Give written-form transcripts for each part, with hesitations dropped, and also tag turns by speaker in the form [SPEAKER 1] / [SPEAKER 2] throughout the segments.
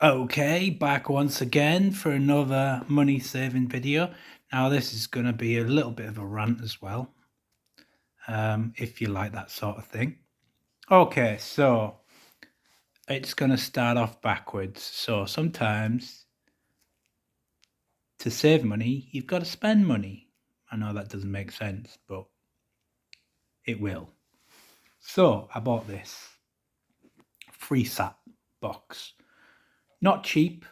[SPEAKER 1] Okay, back once again for another money saving video. Now, this is going to be a little bit of a rant as well, if you like that sort of thing. Okay, so it's going to start off backwards. So sometimes to save money, you've got to spend money. I know that doesn't make sense, but it will. So I bought this FreeSat box. Not cheap,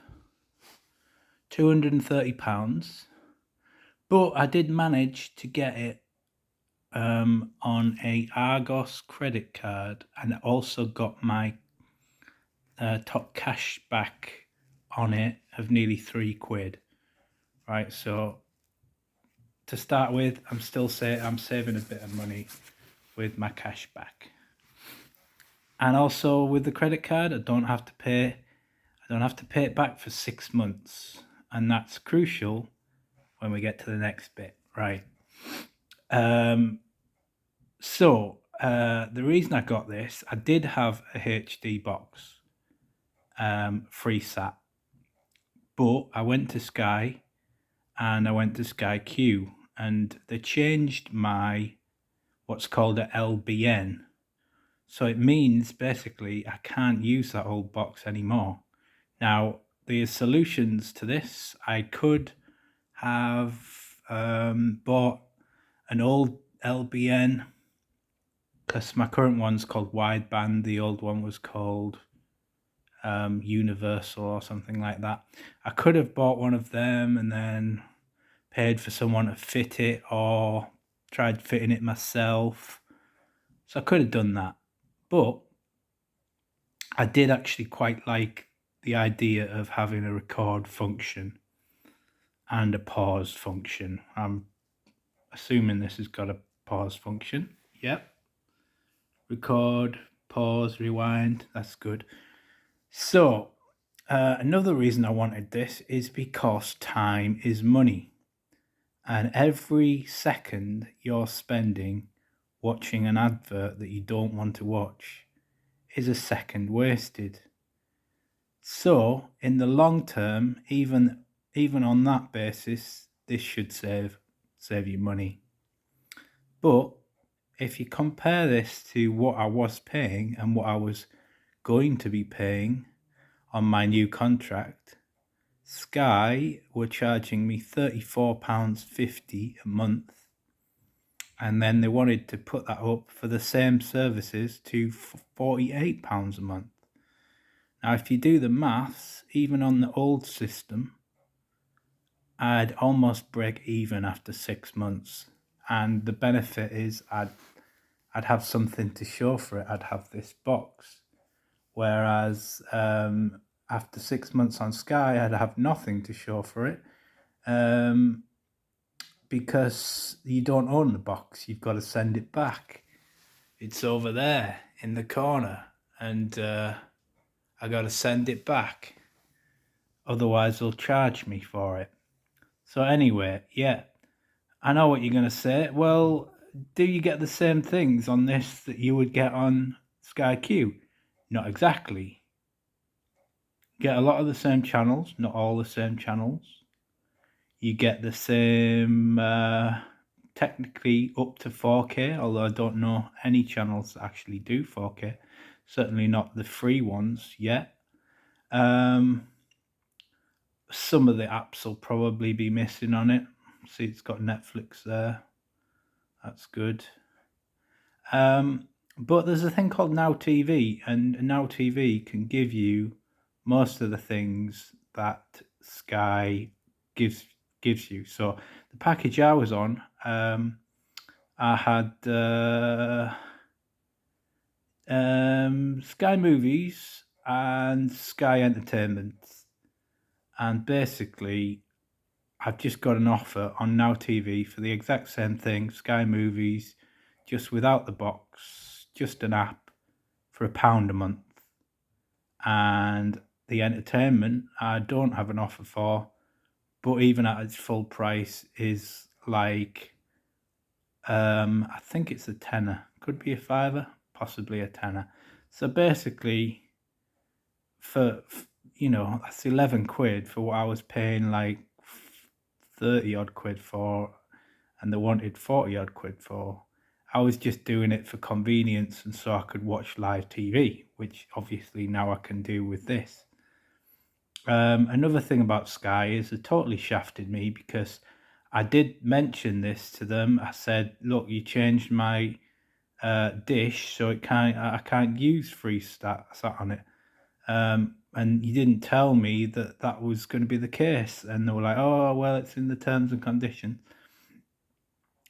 [SPEAKER 1] £230, but I did manage to get it on a Argos credit card, and I also got my top cash back on it of nearly £3. Right, so to start with, I'm saving a bit of money with my cash back, and also with the credit card, I don't have to pay it back for 6 months, and that's crucial when we get to the next bit, right? The reason I got this, I did have a HD box, FreeSat, but I went to Sky and I went to Sky Q, and they changed my what's called a LBN. So it means basically I can't use that old box anymore. Now, there's solutions to this. I could have bought an old LBN, because my current one's called wideband. The old one was called Universal or something like that. I could have bought one of them and then paid for someone to fit it, or tried fitting it myself. So I could have done that. But I did actually quite like the idea of having a record function and a pause function. I'm assuming this has got a pause function. Yep. Record, pause, rewind. That's good. So, another reason I wanted this is because time is money. And every second you're spending watching an advert that you don't want to watch is a second wasted. So, in the long term, even on that basis, this should save you money. But if you compare this to what I was paying and what I was going to be paying on my new contract, Sky were charging me £34.50 a month, and then they wanted to put that up for the same services to £48 a month. Now, if you do the maths, even on the old system, I'd almost break even after 6 months, and the benefit is I'd have something to show for it. I'd have this box, whereas after 6 months on Sky, I'd have nothing to show for it, because you don't own the box. You've got to send it back. It's over there in the corner, and I got to send it back. Otherwise, they'll charge me for it. So anyway, yeah, I know what you're going to say. Well, do you get the same things on this that you would get on Sky Q? Not exactly. Get a lot of the same channels, not all the same channels. You get the same, technically up to 4K, although I don't know any channels that actually do 4K. Certainly not the free ones yet. Some of the apps will probably be missing on it. See, it's got Netflix there. That's good. But there's a thing called Now TV, and Now TV can give you most of the things that Sky gives you. So the package I was on, I had Sky Movies and Sky Entertainment, and basically I've just got an offer on Now TV for the exact same thing, Sky Movies, just without the box, just an app, for £1 a month. And the entertainment I don't have an offer for, but even at its full price is like, I think it's a tenner, could be a fiver, possibly a tenner. So basically, for that's 11 quid for what I was paying like 30 odd quid for, and they wanted 40 odd quid for. I was just doing it for convenience and so I could watch live TV, which obviously now I can do with this. Another thing about Sky is they totally shafted me because I did mention this to them. I said, look, you changed my dish so I can't use Freesat on it. And you didn't tell me that that was going to be the case. And they were like, oh, well, it's in the terms and conditions.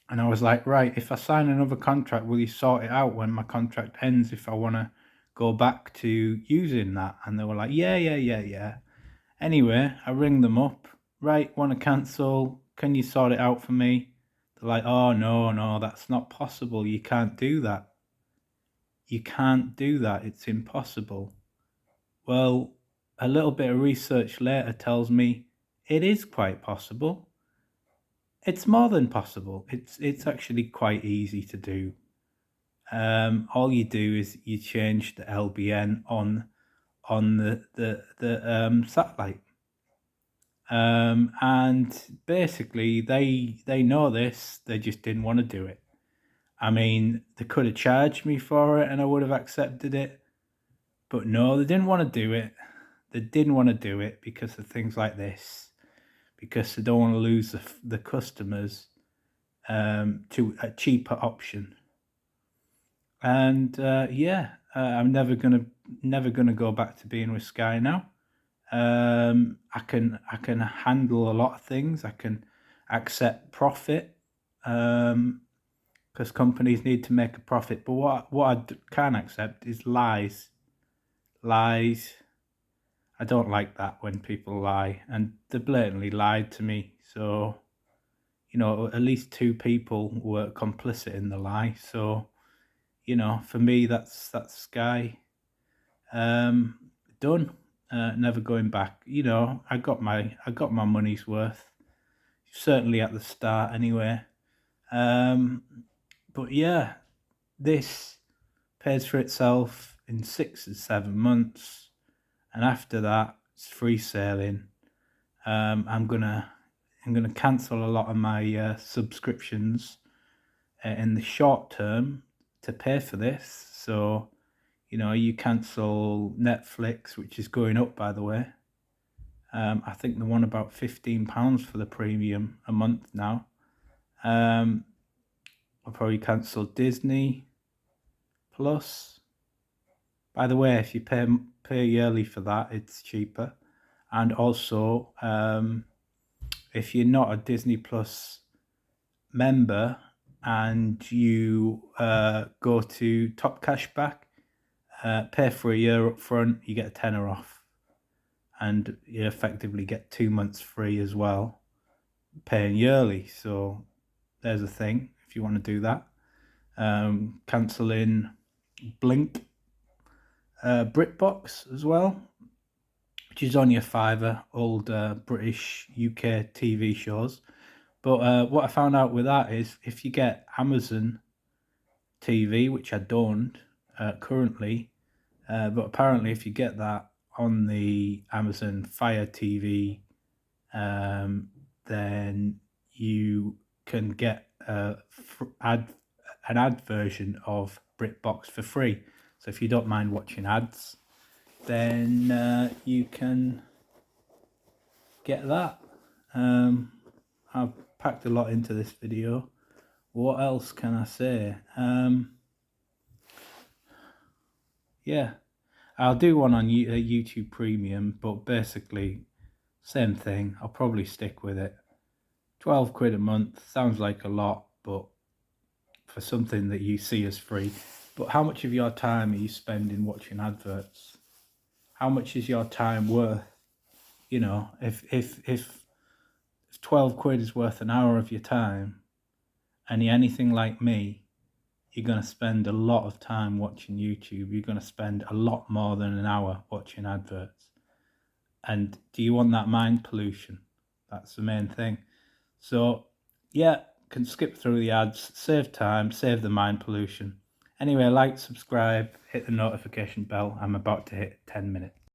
[SPEAKER 1] And I was like, right, if I sign another contract, will you sort it out when my contract ends if I want to go back to using that? And they were like, yeah. Anyway, I ring them up. Right, want to cancel? Can you sort it out for me? They're like, oh, no, that's not possible. You can't do that. You can't do that. It's impossible. Well, a little bit of research later tells me it is quite possible. It's more than possible. It's actually quite easy to do. All you do is you change the LBN on the satellite, and basically they know this. They just didn't want to do it. I mean, they could have charged me for it, and I would have accepted it. But no, they didn't want to do it. They didn't want to do it because of things like this, because they don't want to lose the customers to a cheaper option. And I'm never gonna go back to being with Sky now. I can handle a lot of things. I can accept profit because companies need to make a profit. But what I can't accept is lies. Lies. I don't like that when people lie, and they blatantly lied to me. So, at least two people were complicit in the lie. So, for me, that's Sky. Done. Never going back. I got my money's worth. Certainly at the start, anyway. But yeah, this pays for itself in 6 or 7 months, and after that, it's free sailing. I'm gonna cancel a lot of my subscriptions in the short term to pay for this. So, you cancel Netflix, which is going up, by the way. I think they want about £15 for the premium a month now. I'll probably cancel Disney Plus. By the way, if you pay yearly for that, it's cheaper. And also, if you're not a Disney Plus member and you go to Top Cashback, pay for a year up front, you get a tenner off, and you effectively get 2 months free as well, paying yearly. So there's a thing if you want to do that. Cancelling Blink, BritBox as well, which is only a fiver, old British UK TV shows. But what I found out with that is if you get Amazon TV, which I don't currently, but apparently if you get that on the Amazon Fire TV, then you can get an ad version of BritBox for free. So if you don't mind watching ads, then you can get that. I've packed a lot into this video. What else can I say? Yeah, I'll do one on YouTube Premium, but basically same thing. I'll probably stick with it. 12 quid a month sounds like a lot, but for something that you see as free. But how much of your time are you spending watching adverts? How much is your time worth? If 12 quid is worth an hour of your time, and you're anything like me, you're going to spend a lot of time watching YouTube. You're going to spend a lot more than an hour watching adverts. And do you want that mind pollution? That's the main thing. So, yeah, can skip through the ads, save time, save the mind pollution. Anyway, like, subscribe, hit the notification bell. I'm about to hit 10 minutes.